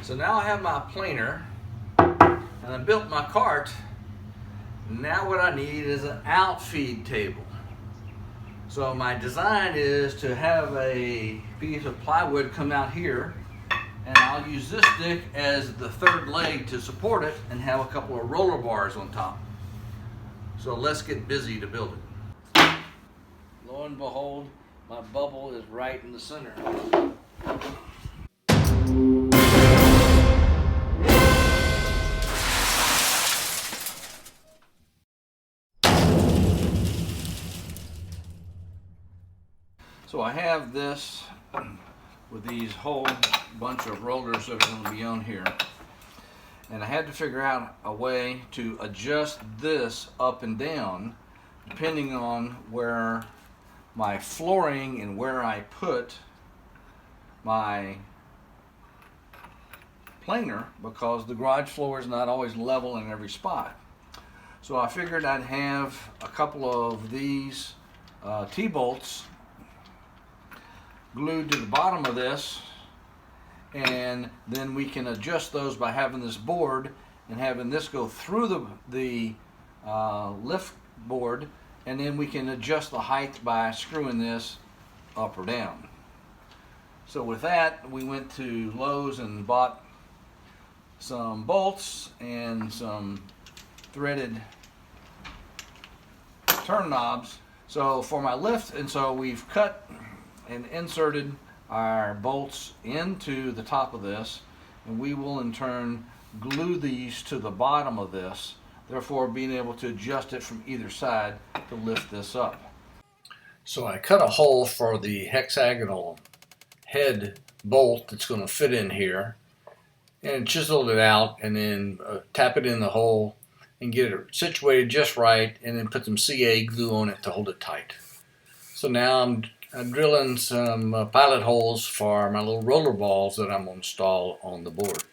So now I have my planer and I built my cart. Now what I need is an outfeed table. So my design is to have a piece of plywood come out here, and I'll use this stick as the third leg to support it and have a couple of roller bars on top. So let's get busy to build it. Lo and behold, my bubble is right in the center. So I have this with these whole bunch of rollers that are going to be on here, and I had to figure out a way to adjust this up and down depending on where my flooring and where I put my planer, because the garage floor is not always level in every spot. So I figured I'd have a couple of these T-bolts glued to the bottom of this, and then we can adjust those by having this board and having this go through the lift board, and then we can adjust the height by screwing this up or down. So with that, we went to Lowe's and bought some bolts and some threaded turn knobs. So for my lift, and so we've cut and inserted our bolts into the top of this, and we will in turn glue these to the bottom of this, therefore being able to adjust it from either side to lift this up. So I cut a hole for the hexagonal head bolt that's going to fit in here, and chiseled it out, and then tap it in the hole and get it situated just right, and then put some CA glue on it to hold it tight. So now I'm drilling some pilot holes for my little roller balls that I'm going to install on the board.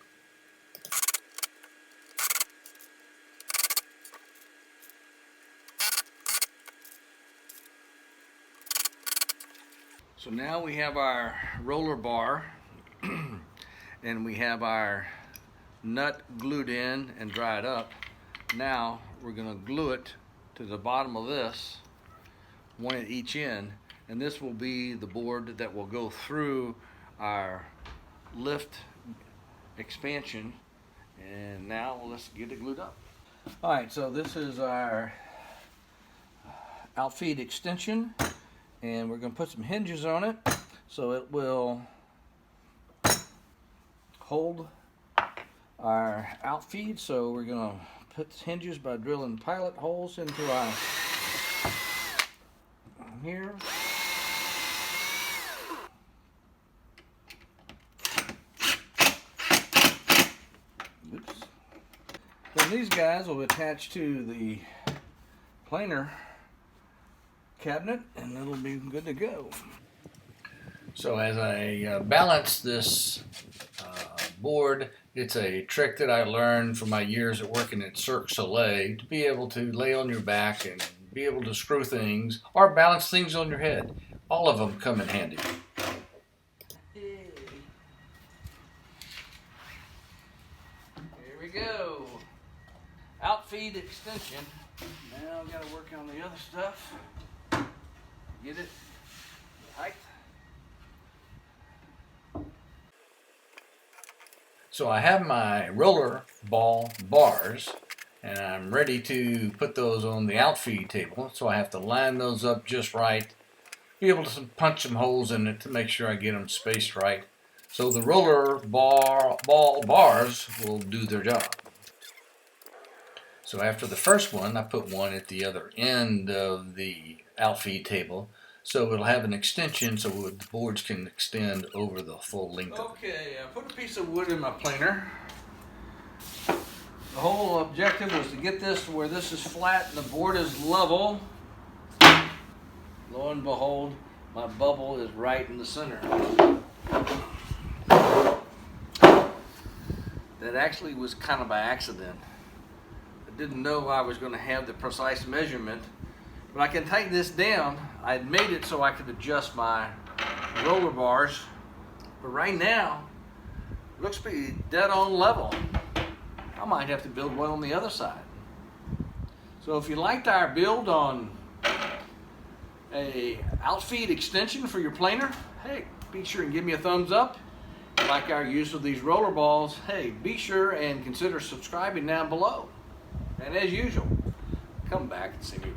So now we have our roller bar and we have our nut glued in and dried up. Now we're going to glue it to the bottom of this, one at each end, and this will be the board that will go through our lift expansion. And now let's get it glued up. Alright, so this is our Outfeed extension, and we're going to put some hinges on it so it will hold our Outfeed. So we're going to put hinges by drilling pilot holes into our here. Oops. Then these guys will attach to the planer cabinet, and it'll be good to go. So as I balance this board, it's a trick that I learned from my years of working at Cirque du Soleil, to be able to lay on your back and be able to screw things or balance things on your head. All of them come in handy. Here we go. Outfeed extension. Now I've got to work on the other stuff. Get it height. So I have my roller ball bars, and I'm ready to put those on the outfeed table. So I have to line those up just right, be able to punch some holes in it to make sure I get them spaced right. So the roller ball bars will do their job. So after the first one, I put one at the other end of the outfeed table, so it'll have an extension so the boards can extend over the full length of it. Okay, I put a piece of wood in my planer. The whole objective was to get this to where this is flat and the board is level. Lo and behold, my bubble is right in the center. That actually was kind of by accident. I didn't know I was going to have the precise measurement, but I can tighten this down. I had made it so I could adjust my roller bars, but right now looks to be dead on level. I might have to build one on the other side. So if you liked our build on a Outfeed extension for your planer, hey, be sure and give me a thumbs up. If you like our use of these roller balls, hey, be sure and consider subscribing down below. And as usual, come back and see me